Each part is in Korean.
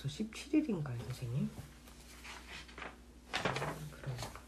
벌써 17일인가요, 선생님? 그러니까.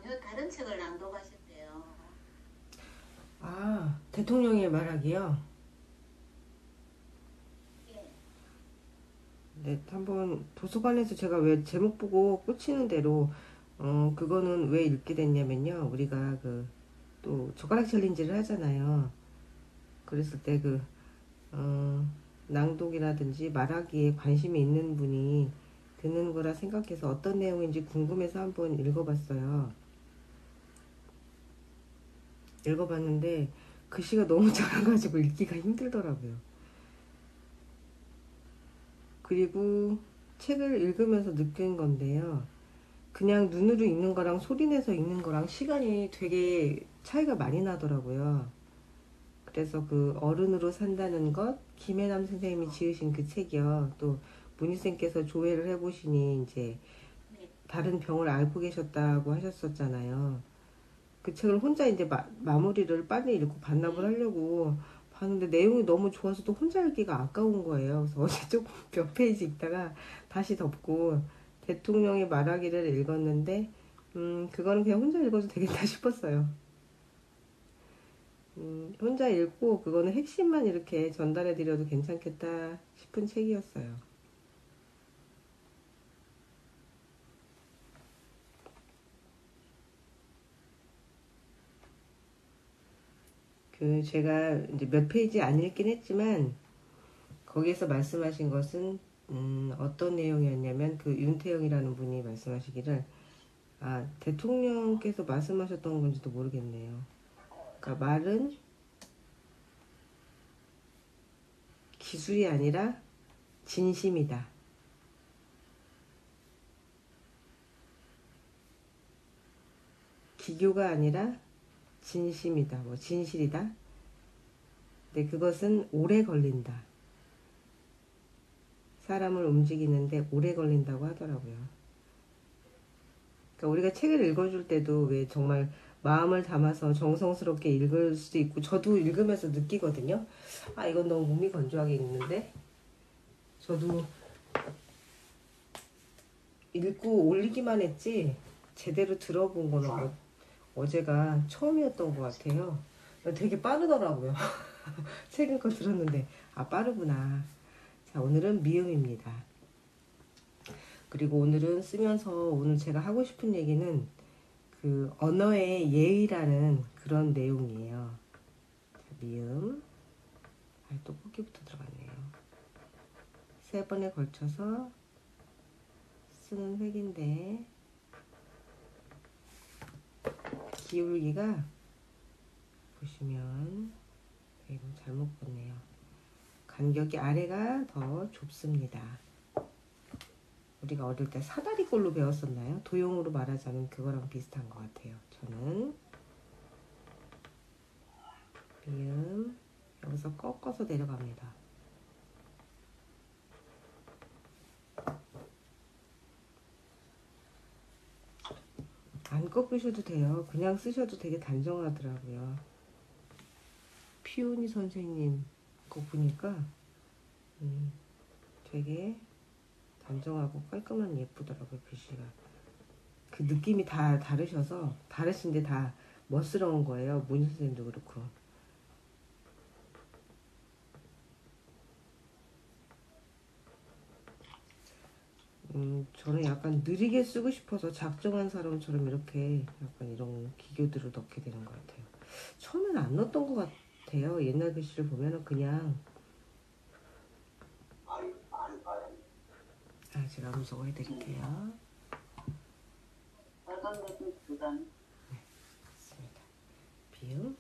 전혀 다른 책을 낭독하셨대요. 아, 대통령의 말하기요? 예. 네, 한번 도서관에서 제가 왜 제목 보고 꽂히는 대로 그거는 왜 읽게 됐냐면요. 우리가 또 젓가락 챌린지를 하잖아요. 그랬을 때 어, 낭독이라든지 말하기에 관심이 있는 분이 듣는 거라 생각해서 어떤 내용인지 궁금해서 한번 읽어봤어요. 읽어봤는데 글씨가 너무 작아가지고 읽기가 힘들더라고요. 그리고 책을 읽으면서 느낀 건데요. 그냥 눈으로 읽는 거랑 소리내서 읽는 거랑 시간이 되게 차이가 많이 나더라고요. 그래서 그 어른으로 산다는 것, 김혜남 선생님이 지으신 그 책이요. 또 문희쌤께서 조회를 해보시니 이제 네. 다른 병을 앓고 계셨다고 하셨었잖아요. 그 책을 혼자 이제 마무리를 빨리 읽고 반납을 네. 하려고 봤는데 내용이 너무 좋아서 또 혼자 읽기가 아까운 거예요. 그래서 어제 조금 몇 페이지 읽다가 다시 덮고 대통령의 말하기를 읽었는데 그거는 그냥 혼자 읽어도 되겠다 싶었어요. 혼자 읽고 그거는 핵심만 이렇게 전달해 드려도 괜찮겠다 싶은 책이었어요. 제가 이제 몇 페이지 안 읽긴 했지만 거기에서 말씀하신 것은 어떤 내용이었냐면 그 윤태영이라는 분이 말씀하시기를 대통령께서 말씀하셨던 건지도 모르겠네요. 그러니까 말은 기술이 아니라 진심이다. 기교가 아니라 진심이다. 뭐 진실이다. 근데 그것은 오래 걸린다. 사람을 움직이는데 오래 걸린다고 하더라고요. 그러니까 우리가 책을 읽어줄 때도 왜 정말 마음을 담아서 정성스럽게 읽을 수도 있고 저도 읽으면서 느끼거든요. 이건 너무 몸이 건조하게 읽는데 저도 읽고 올리기만 했지 제대로 들어본 거는 어제가 처음이었던 것 같아요. 되게 빠르더라고요. 책 읽고 들었는데 빠르구나. 자, 오늘은 미음입니다. 그리고 오늘은 쓰면서 오늘 제가 하고 싶은 얘기는 그 언어의 예의라는 그런 내용이에요. 자, 미음. 또 뽑기부터 들어갔네요. 3번에 걸쳐서 쓰는 획인데 기울기가 보시면 이거 잘못 봤네요. 간격이 아래가 더 좁습니다. 우리가 어릴 때 사다리꼴로 배웠었나요? 도형으로 말하자면 그거랑 비슷한 것 같아요. 저는 미음 여기서 꺾어서 내려갑니다. 안 꺾으셔도 돼요. 그냥 쓰셔도 되게 단정하더라고요. 피오니 선생님 거 보니까 되게 단정하고 깔끔한 예쁘더라고요. 글씨가. 그 느낌이 다 다르셔서 다르신데 다 멋스러운 거예요. 문희 선생님도 그렇고. 저는 약간 느리게 쓰고 싶어서 작정한 사람처럼 이렇게 약간 이런 기교들을 넣게 되는 것 같아요. 처음에는 안 넣었던 것 같아요. 옛날 글씨를 보면은 그냥 제가 음소거 해드릴게요. 빨간 것은 두단. 맞습니다. 비음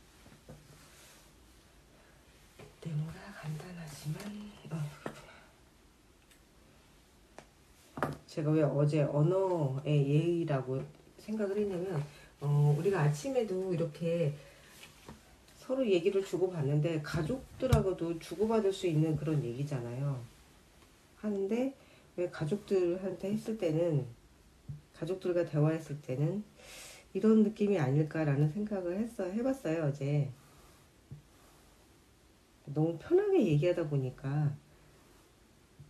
네모라 간단하지만 제가 왜 어제 언어의 예의라고 생각을 했냐면 우리가 아침에도 이렇게 서로 얘기를 주고받는데 가족들하고도 주고받을 수 있는 그런 얘기잖아요. 하는데 왜 가족들한테 했을 때는 가족들과 대화했을 때는 이런 느낌이 아닐까라는 생각을 해봤어요 어제. 너무 편하게 얘기하다 보니까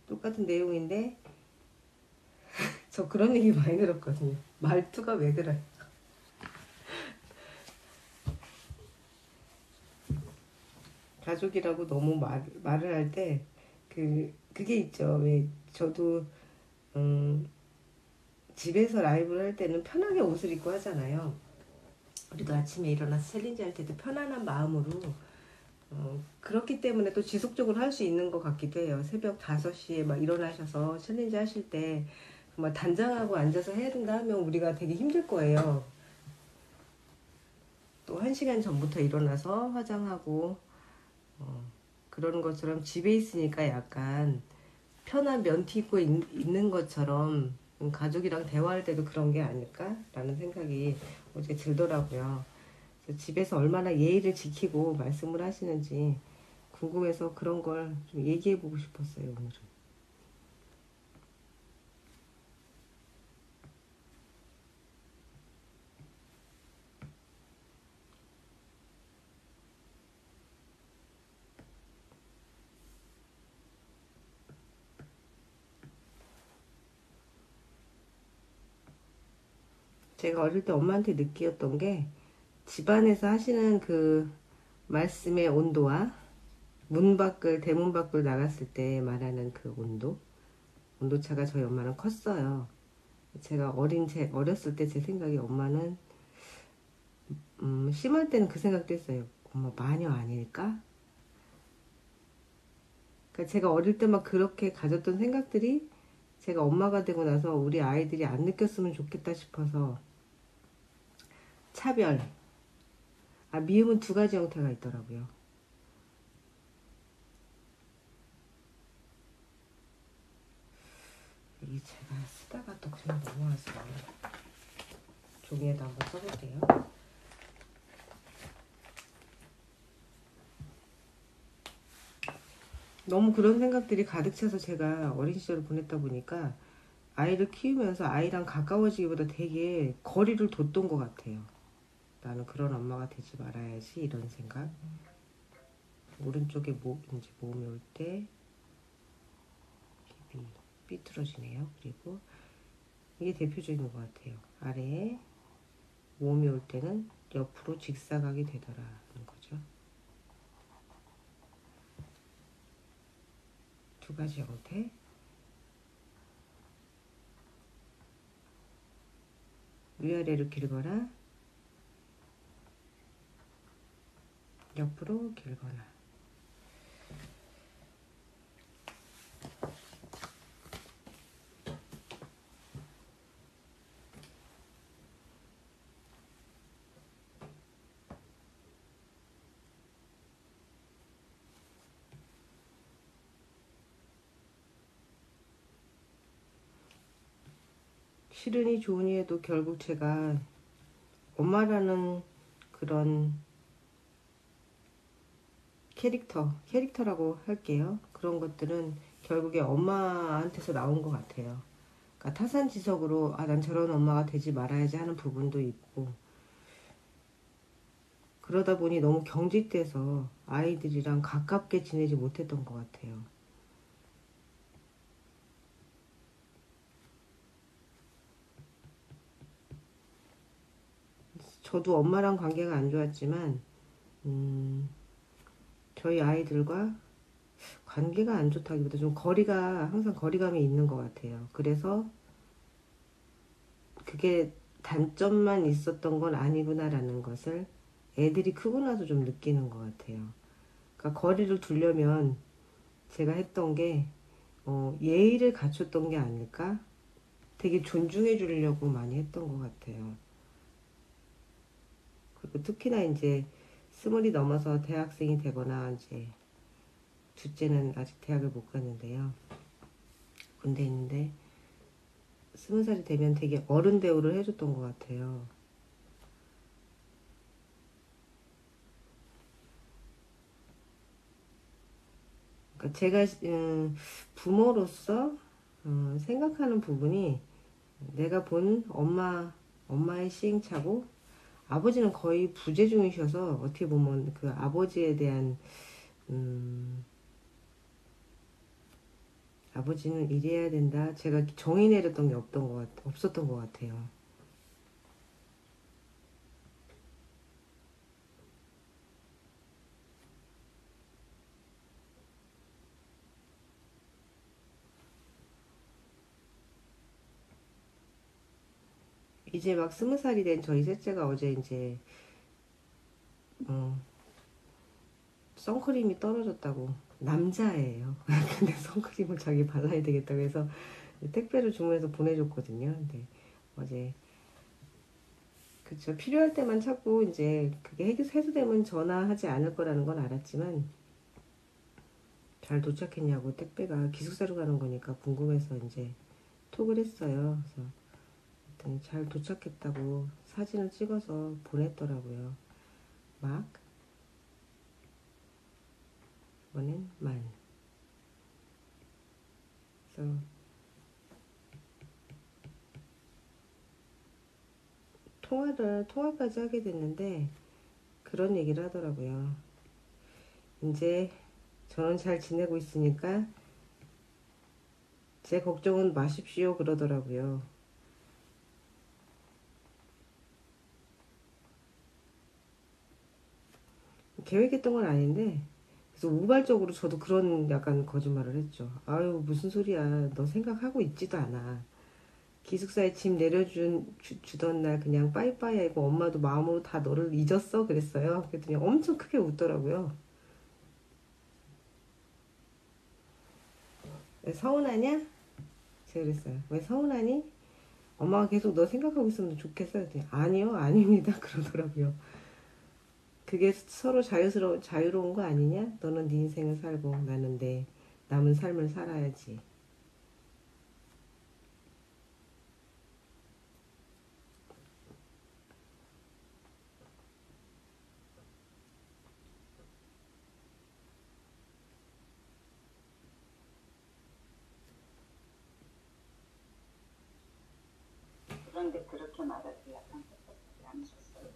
똑같은 내용인데 저 그런 얘기 많이 들었거든요. 말투가 왜 그래? 가족이라고 너무 말을 할 때 그게 있죠. 왜 저도 집에서 라이브를 할 때는 편하게 옷을 입고 하잖아요. 우리도 아침에 일어나서 챌린지 할 때도 편안한 마음으로 그렇기 때문에 또 지속적으로 할 수 있는 것 같기도 해요. 새벽 5시에 막 일어나셔서 챌린지 하실 때 막 단장하고 앉아서 해야 된다 하면 우리가 되게 힘들 거예요. 또 1시간 전부터 일어나서 화장하고 그러는 것처럼 집에 있으니까 약간 편한 면티 입고 있는 것처럼 가족이랑 대화할 때도 그런 게 아닐까라는 생각이 어제 들더라고요. 집에서 얼마나 예의를 지키고 말씀을 하시는지 궁금해서 그런 걸 좀 얘기해 보고 싶었어요, 오늘은. 제가 어릴 때 엄마한테 느끼었던 게 집안에서 하시는 그 말씀의 온도와 대문 밖을 나갔을 때 말하는 그 온도차가 저희 엄마는 컸어요. 제가 어렸을 때 제 생각에 엄마는 심할 때는 그 생각도 했어요. 엄마 마녀 아닐까? 그러니까 제가 어릴 때 막 그렇게 가졌던 생각들이 제가 엄마가 되고 나서 우리 아이들이 안 느꼈으면 좋겠다 싶어서 차별. 미움은 2가지 형태가 있더라고요. 이 제가 쓰다가 또 그냥 넘어와서 종이에다 한번 써볼게요. 너무 그런 생각들이 가득 차서 제가 어린 시절을 보냈다 보니까 아이를 키우면서 아이랑 가까워지기보다 되게 거리를 뒀던 것 같아요. 나는 그런 엄마가 되지 말아야지 이런 생각. 오른쪽에 이제 모음이 올 때 입이 삐뚤어지네요. 그리고 이게 대표적인 것 같아요. 아래에 모음이 올 때는 옆으로 직사각이 되더라는 거죠. 2가지 형태. 위아래로 길거나 옆으로 길거나. 싫으니 좋으니 해도 결국 제가 엄마라는 그런 캐릭터라고 할게요. 그런 것들은 결국에 엄마한테서 나온 것 같아요. 그러니까 타산지석으로 난 저런 엄마가 되지 말아야지 하는 부분도 있고, 그러다 보니 너무 경직돼서 아이들이랑 가깝게 지내지 못했던 것 같아요. 저도 엄마랑 관계가 안 좋았지만 저희 아이들과 관계가 안 좋다기보다 좀 항상 거리감이 있는 것 같아요. 그래서 그게 단점만 있었던 건 아니구나라는 것을 애들이 크고 나서 좀 느끼는 것 같아요. 그러니까 거리를 두려면 제가 했던 게 예의를 갖췄던 게 아닐까? 되게 존중해 주려고 많이 했던 것 같아요. 그리고 특히나 이제 스물이 넘어서 대학생이 되거나 이제 둘째는 아직 대학을 못 갔는데요. 군대 있는데 20살이 되면 되게 어른 대우를 해줬던 것 같아요. 그러니까 제가 부모로서 생각하는 부분이 내가 본 엄마의 시행착오, 아버지는 거의 부재 중이셔서 어떻게 보면 그 아버지에 대한 음, 아버지는 이래야 된다. 제가 정의 내렸던 게 없었던 것 같아요. 이제 막 20살이 된 저희 셋째가 어제 이제 어, 선크림이 떨어졌다고. 남자예요. 근데 선크림을 자기 발라야 되겠다고 해서 택배를 주문해서 보내줬거든요. 근데 어제 그쵸, 필요할 때만 찾고 이제 그게 해소되면 전화하지 않을 거라는 건 알았지만 잘 도착했냐고, 택배가 기숙사로 가는 거니까 궁금해서 이제 톡을 했어요. 그래서 그랬더니 잘 도착했다고 사진을 찍어서 보냈더라고요. 막 이번엔 만. 그래서 통화까지 하게 됐는데 그런 얘기를 하더라고요. 이제 저는 잘 지내고 있으니까 제 걱정은 마십시오 그러더라고요. 계획했던 건 아닌데, 그래서 우발적으로 저도 그런 약간 거짓말을 했죠. 아유, 무슨 소리야. 너 생각하고 있지도 않아. 기숙사에 짐 주던 날 그냥 빠이빠이 하고 엄마도 마음으로 다 너를 잊었어? 그랬어요. 그랬더니 엄청 크게 웃더라고요. 왜 서운하냐? 제가 그랬어요. 왜 서운하니? 엄마가 계속 너 생각하고 있으면 좋겠어요. 그랬더니 아니요, 아닙니다. 그러더라고요. 그게 서로 자유로운 거 아니냐? 너는 네 인생을 살고 나는 내 남은 삶을 살아야지. 그런데 그렇게 말하지 약간 섭섭하지 않으셨어요?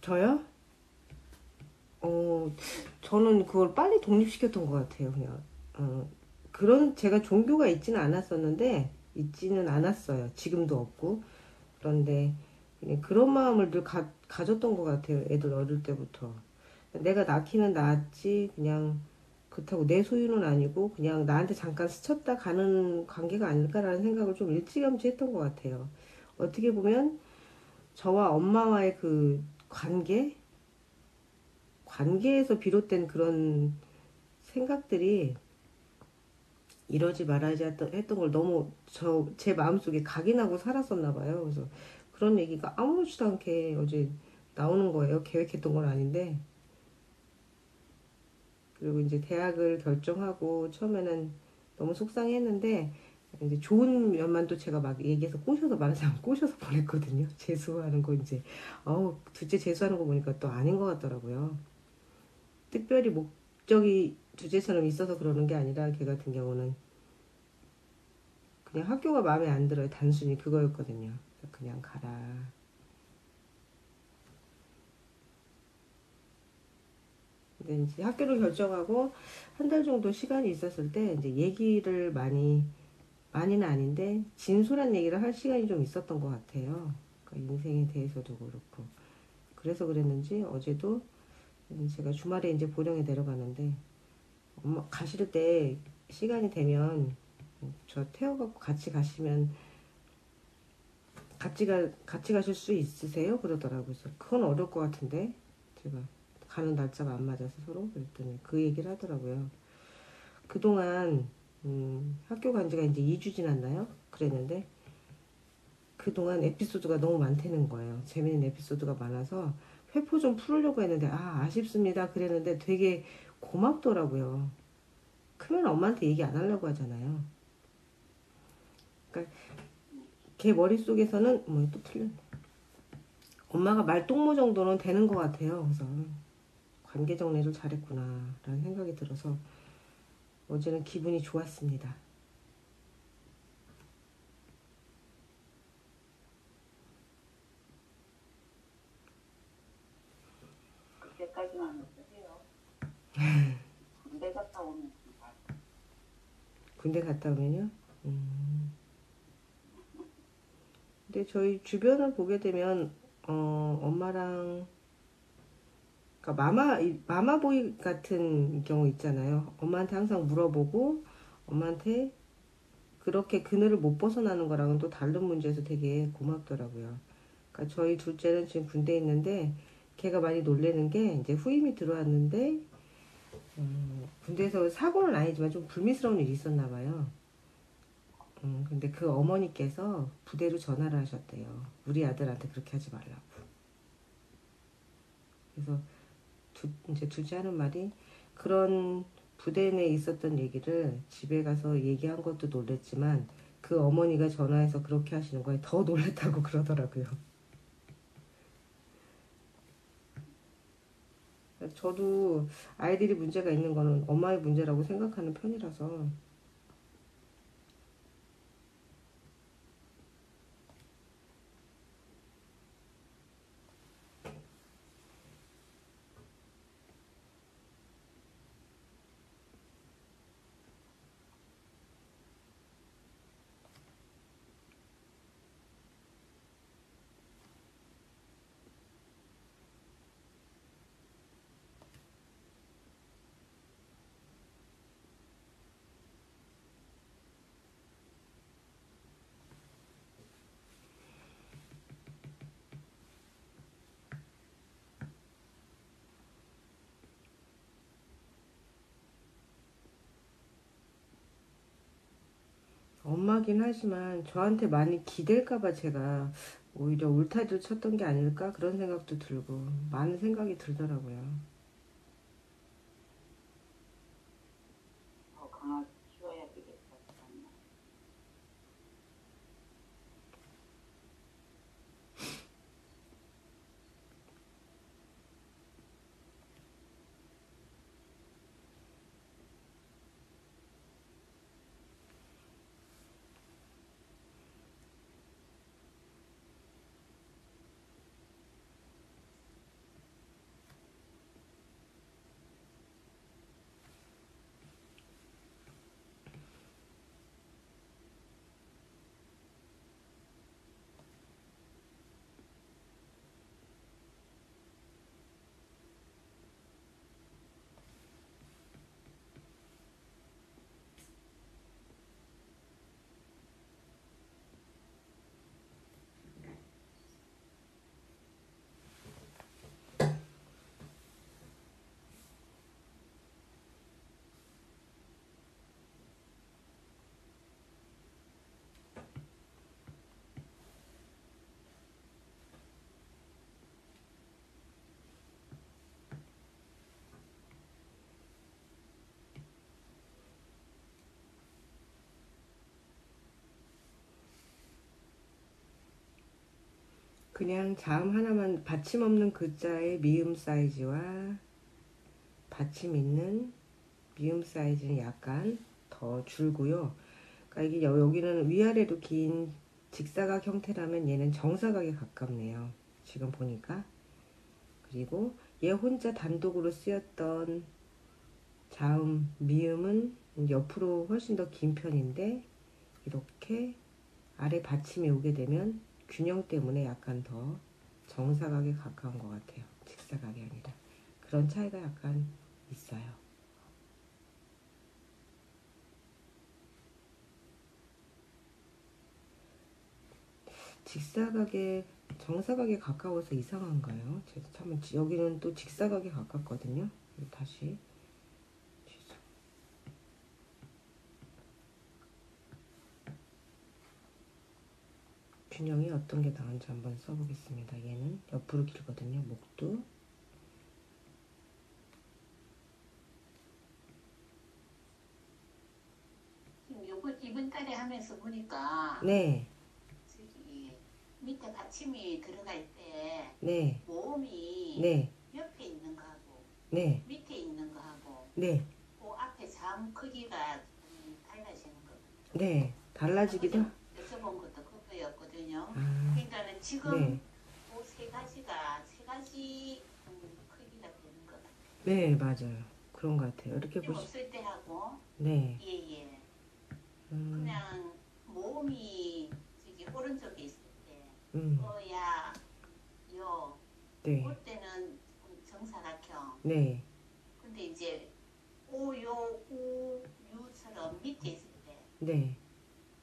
저요? 어, 저는 그걸 빨리 독립시켰던 것 같아요, 그냥. 제가 종교가 있지는 않았어요. 지금도 없고. 그런데, 그냥 그런 마음을 늘 가졌던 것 같아요, 애들 어릴 때부터. 내가 낳기는 낳았지, 그냥, 그렇다고 내 소유는 아니고, 그냥 나한테 잠깐 스쳤다 가는 관계가 아닐까라는 생각을 좀 일찌감치 했던 것 같아요. 어떻게 보면, 저와 엄마와의 그 관계에서 비롯된 그런 생각들이 이러지 말아야지 했던 걸 너무 제 마음속에 각인하고 살았었나 봐요. 그래서 그런 얘기가 아무렇지도 않게 어제 나오는 거예요. 계획했던 건 아닌데. 그리고 이제 대학을 결정하고 처음에는 너무 속상했는데 이제 좋은 면만 또 제가 막 얘기해서 꼬셔서 말하자면 꼬셔서 보냈거든요. 재수하는 거 이제 둘째 재수하는 거 보니까 또 아닌 것 같더라고요. 특별히 목적이 주제처럼 있어서 그러는 게 아니라 걔 같은 경우는 그냥 학교가 마음에 안 들어요. 단순히 그거였거든요. 그냥 가라. 근데 이제 학교를 결정하고 한 달 정도 시간이 있었을 때 이제 얘기를 많이는 아닌데 진솔한 얘기를 할 시간이 좀 있었던 것 같아요. 그러니까 인생에 대해서도 그렇고 그래서 그랬는지 어제도 제가 주말에 이제 보령에 내려가는데 엄마 가실 때 시간이 되면 저 태워갖고 같이 가시면 같이 가실 수 있으세요? 그러더라고요. 그래서 그건 어려울 것 같은데 제가 가는 날짜가 안 맞아서 서로 그랬더니 그 얘기를 하더라고요. 그동안 학교 간 지가 이제 2주 지났나요? 그랬는데 그동안 에피소드가 너무 많다는 거예요. 재밌는 에피소드가 많아서 회포 좀 풀으려고 했는데 아쉽습니다 그랬는데 되게 고맙더라고요. 크면 엄마한테 얘기 안 하려고 하잖아요. 그러니까 걔 머릿속에서는 뭐 또 틀렸네. 엄마가 말동무 정도는 되는 것 같아요. 그래서 관계 정리를 잘했구나 라는 생각이 들어서 어제는 기분이 좋았습니다. 그때까지만 해도 군대 갔다 오면 정말 군대 갔다 오면요. 근데 저희 주변을 보게 되면 엄마랑 그러니까 마마보이 같은 경우 있잖아요. 엄마한테 항상 물어보고 엄마한테 그렇게 그늘을 못 벗어나는 거랑은 또 다른 문제에서 되게 고맙더라고요. 그러니까 저희 둘째는 지금 군대에 있는데 걔가 많이 놀래는 게 이제 후임이 들어왔는데 군대에서 사고는 아니지만 좀 불미스러운 일이 있었나 봐요. 근데 그 어머니께서 부대로 전화를 하셨대요. 우리 아들한테 그렇게 하지 말라고. 그래서 이제 둘째 하는 말이 그런 부대 내에 있었던 얘기를 집에 가서 얘기한 것도 놀랬지만 그 어머니가 전화해서 그렇게 하시는 거에 더 놀랬다고 그러더라고요. 저도 아이들이 문제가 있는 거는 엄마의 문제라고 생각하는 편이라서 엄마긴 하지만 저한테 많이 기댈까봐 제가 오히려 울타리를 쳤던 게 아닐까 그런 생각도 들고 많은 생각이 들더라고요. 더 강하게 키워야 되겠다. 그냥 자음 하나만 받침 없는 글자의 미음 사이즈와 받침 있는 미음 사이즈는 약간 더 줄고요. 그러니까 이게 여기는 위아래로 긴 직사각 형태라면 얘는 정사각에 가깝네요. 지금 보니까. 그리고 얘 혼자 단독으로 쓰였던 자음, 미음은 옆으로 훨씬 더 긴 편인데 이렇게 아래 받침이 오게 되면 균형 때문에 약간 더 정사각에 가까운 것 같아요. 직사각이 아니라. 그런 차이가 약간 있어요. 직사각에 정사각에 가까워서 이상한가요? 제가 참 여기는 또 직사각에 가깝거든요. 다시 균형이 어떤 게 나은지 한번 써보겠습니다. 얘는 옆으로 길거든요. 목도. 지금 이번 달에 하면서 보니까 네, 저기 밑에 받침이 들어갈 때 네, 모음이 네, 옆에 있는 거하고 네, 밑에 있는 거하고 네, 그 앞에 자음 크기가 좀 달라지는 거. 네. 달라지기도. 여쭤본 것도 그거였거든요. 아, 그러니까는 지금 네, 그 세 가지가 세 가지 크기가 되는 것 같아요. 네, 맞아요. 그런 것 같아요. 이렇게 힘 보시. 없을 때 하고 네, 예예. 음, 그냥 모음이 저기 오른쪽에 있을 때 음, 어야 요 네, 그때는 정사각형. 네, 근데 이제 오요 우 유처럼 밑에 있을 때 네,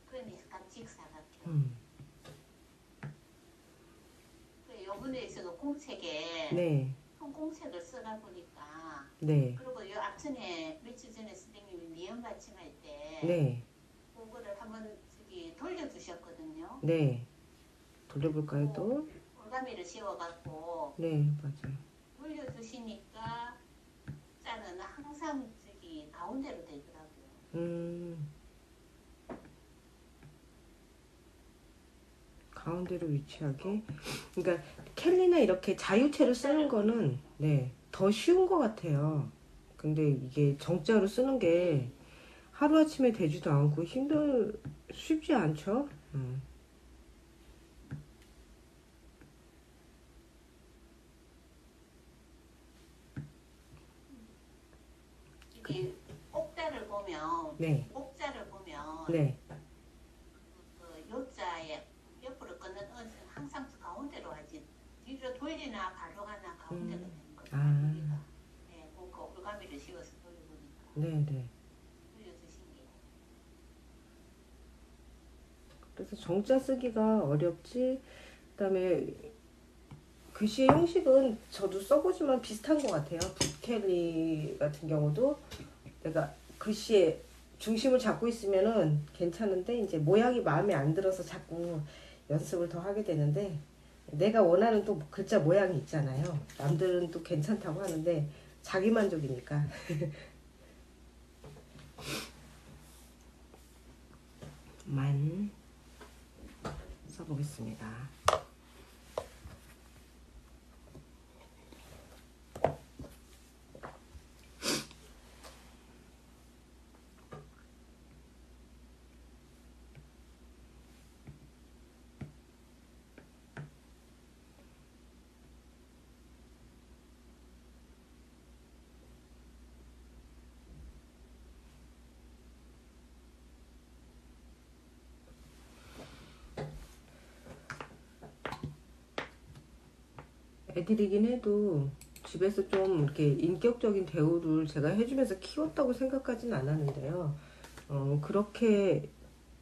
그건 약간 직사각형. 음, 그 요번에 있어도 공책에 네, 큰 공책을 쓰다 보니까 네, 그리고 요 앞전에 며칠 전에 선생님이 미음 받침할 때 네, 그거를 한번 저기 돌려주셨거든요. 네. 돌려볼까요, 또? 올가미를 씌워갖고 네, 맞아요. 돌려주시니까 자는 항상 저기 가운데로 되더라고요. 가운데로 위치하게. 그러니까 캘리나 이렇게 자유체로 쓰는 거는 네, 더 쉬운 것 같아요. 근데 이게 정자로 쓰는 게 하루아침에 되지도 않고 쉽지 않죠? 이게 옥자를 보면 네, 옥자를 보면 네. 그 요자에 옆으로 끊는 언은 항상 가운데로 하지 뒤로 돌리나 가로가나 가운데로 되는 거예요. 아. 여기가. 네, 그 올가미를 씌워서 돌려보니까 네, 네. 돌려주신 게. 그래서 정자 쓰기가 어렵지. 그다음에 글씨의 형식은 저도 써보지만 비슷한 것 같아요. 붓켈리 같은 경우도 내가 글씨의 중심을 잡고 있으면은 괜찮은데 이제 모양이 마음에 안 들어서 자꾸 연습을 더 하게 되는데 내가 원하는 또 글자 모양이 있잖아요. 남들은 또 괜찮다고 하는데 자기 만족이니까 만 써보겠습니다. 애들이긴 해도 집에서 좀 이렇게 인격적인 대우를 제가 해주면서 키웠다고 생각하진 않았는데요. 그렇게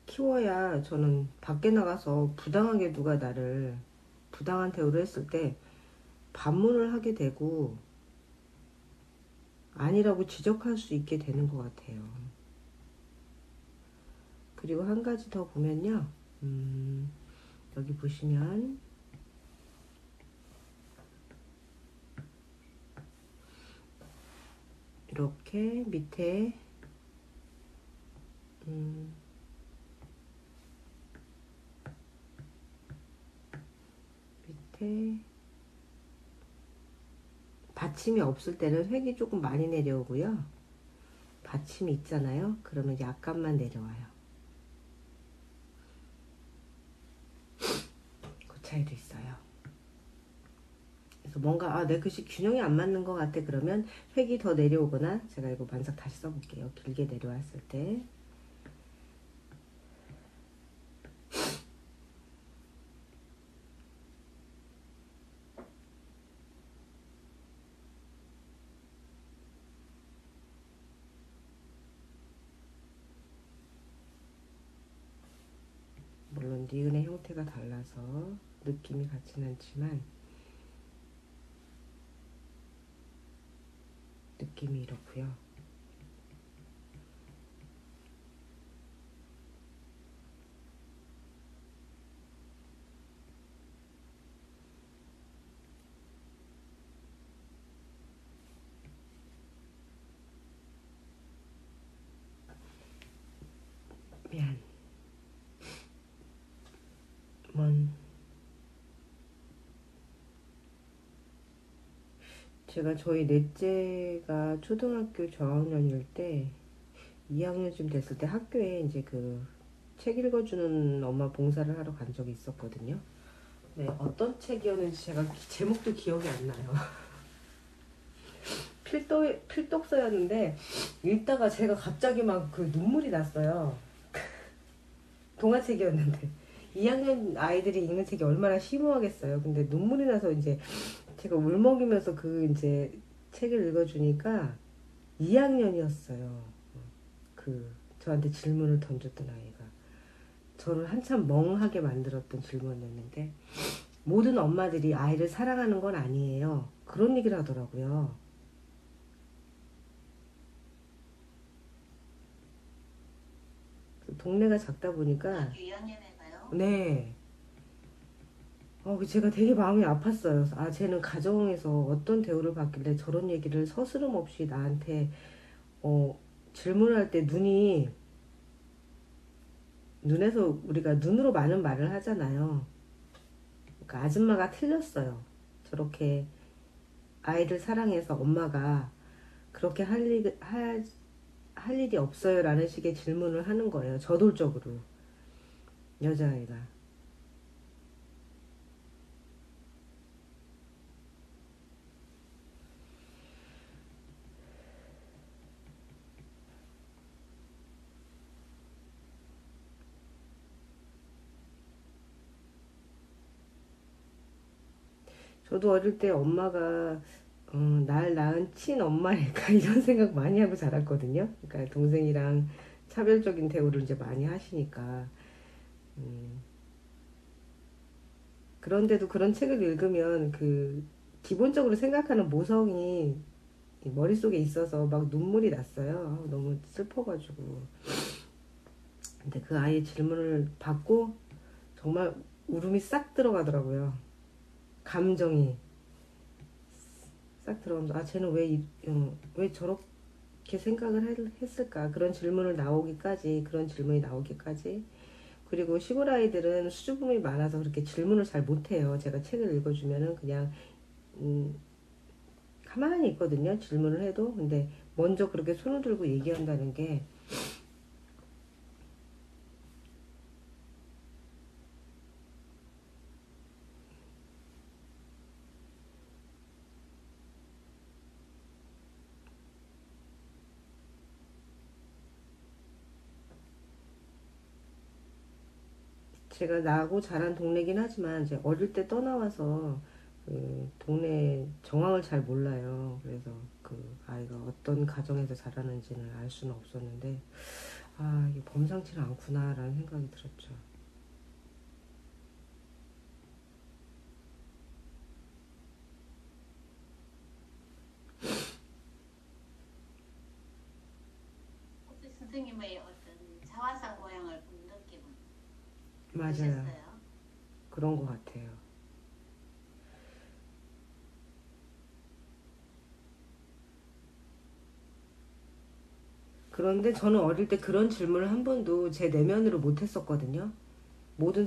키워야 저는 밖에 나가서 부당하게 누가 나를 부당한 대우를 했을 때 반문을 하게 되고 아니라고 지적할 수 있게 되는 것 같아요. 그리고 한 가지 더 보면요. 여기 보시면 이렇게 밑에 밑에 받침이 없을 때는 획이 조금 많이 내려오고요. 받침이 있잖아요. 그러면 약간만 내려와요. 그 차이도 있어요. 그래서 뭔가 내 글씨 균형이 안 맞는 것 같아. 그러면 획이 더 내려오거나, 제가 이거 만삭 다시 써볼게요. 길게 내려왔을 때 물론 니은의 형태가 달라서 느낌이 같진 않지만 느낌이 이렇고요. 미안. 제가 저희 넷째가 초등학교 저학년일 때 2학년쯤 됐을 때 학교에 이제 그 책 읽어주는 엄마 봉사를 하러 간 적이 있었거든요. 네, 어떤 책이었는지 제가 제목도 기억이 안 나요. 필독서였는데 읽다가 제가 갑자기 막 그 눈물이 났어요. 동화책이었는데 2학년 아이들이 읽는 책이 얼마나 심오하겠어요. 근데 눈물이 나서 이제 제가 울먹이면서 그 이제 책을 읽어주니까 2학년이었어요. 그 저한테 질문을 던졌던 아이가 저를 한참 멍하게 만들었던 질문이었는데, 모든 엄마들이 아이를 사랑하는 건 아니에요. 그런 얘기를 하더라고요. 동네가 작다 보니까 2학년에 가요? 네. 제가 되게 마음이 아팠어요. 그래서 쟤는 가정에서 어떤 대우를 받길래 저런 얘기를 서스럼 없이 나한테 질문을 할 때 눈에서 우리가 눈으로 많은 말을 하잖아요. 그러니까 아줌마가 틀렸어요. 저렇게 아이를 사랑해서 엄마가 그렇게 할 일이 없어요 라는 식의 질문을 하는 거예요. 저돌적으로. 여자아이가. 저도 어릴 때 엄마가 날 낳은 친엄마일까 이런 생각 많이 하고 자랐거든요. 그러니까 동생이랑 차별적인 대우를 이제 많이 하시니까. 그런데도 그런 책을 읽으면 그 기본적으로 생각하는 모성이 머릿속에 있어서 막 눈물이 났어요. 너무 슬퍼가지고. 근데 그 아이의 질문을 받고 정말 울음이 싹 들어가더라고요. 감정이 싹 들어가면서 쟤는 왜 저렇게 생각을 했을까, 그런 질문이 나오기까지. 그리고 시골 아이들은 수줍음이 많아서 그렇게 질문을 잘 못해요. 제가 책을 읽어주면은 그냥 가만히 있거든요. 질문을 해도. 근데 먼저 그렇게 손을 들고 얘기한다는 게 제가 나고 자란 동네긴 하지만 이제 어릴 때 떠나와서 그 동네 정황을 잘 몰라요. 그래서 그 아이가 어떤 가정에서 자라는지는 알 수는 없었는데 이게 범상치는 않구나라는 생각이 들었죠. 혹시 선생님의 어떤 자화상 모양을 본 느낌은 맞아요. 드셨어요? 그런 것 같아요. 그런데 저는 어릴 때 그런 질문을 한 번도 제 내면으로 못 했었거든요.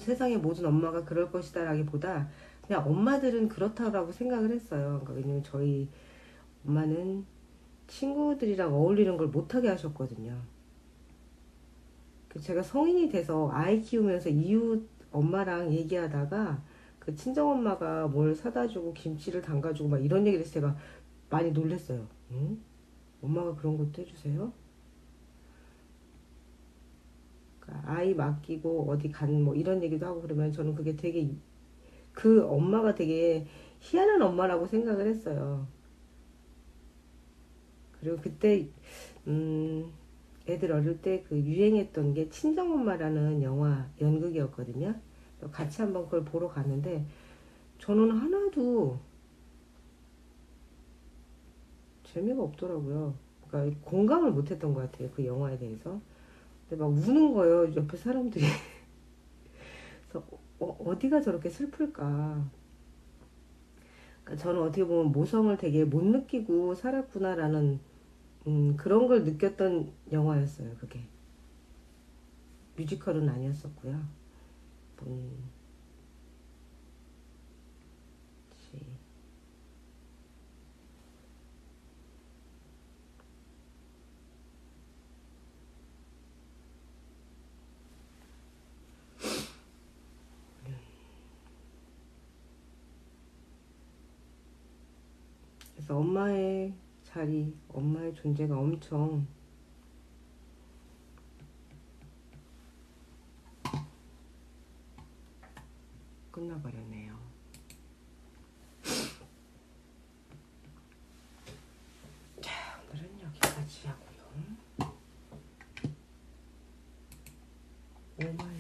세상의 모든 엄마가 그럴 것이다 라기보다 그냥 엄마들은 그렇다라고 생각을 했어요. 그러니까 왜냐면 저희 엄마는 친구들이랑 어울리는 걸 못하게 하셨거든요. 제가 성인이 돼서 아이 키우면서 이웃 엄마랑 얘기하다가 그 친정엄마가 뭘 사다 주고 김치를 담가주고 막 이런 얘기를 해서 제가 많이 놀랬어요. 응? 엄마가 그런 것도 해주세요? 그러니까 아이 맡기고 어디 간 뭐 이런 얘기도 하고 그러면 저는 그게 되게 그 엄마가 되게 희한한 엄마라고 생각을 했어요. 그리고 그때 애들 어릴 때 그 유행했던 게 친정엄마라는 영화 연극이었거든요. 같이 한번 그걸 보러 갔는데 저는 하나도 재미가 없더라고요. 그러니까 공감을 못했던 것 같아요. 그 영화에 대해서. 근데 막 우는 거예요. 옆에 사람들이. 그래서 어디가 저렇게 슬플까. 그러니까 저는 어떻게 보면 모성을 되게 못 느끼고 살았구나라는 그런 걸 느꼈던 영화였어요. 그게. 뮤지컬은 아니었었고요. 뭔지. 그래서 엄마의 자리, 엄마의 존재가 엄청 끝나버렸네요. 자, 오늘은 여기까지 하고요. 5만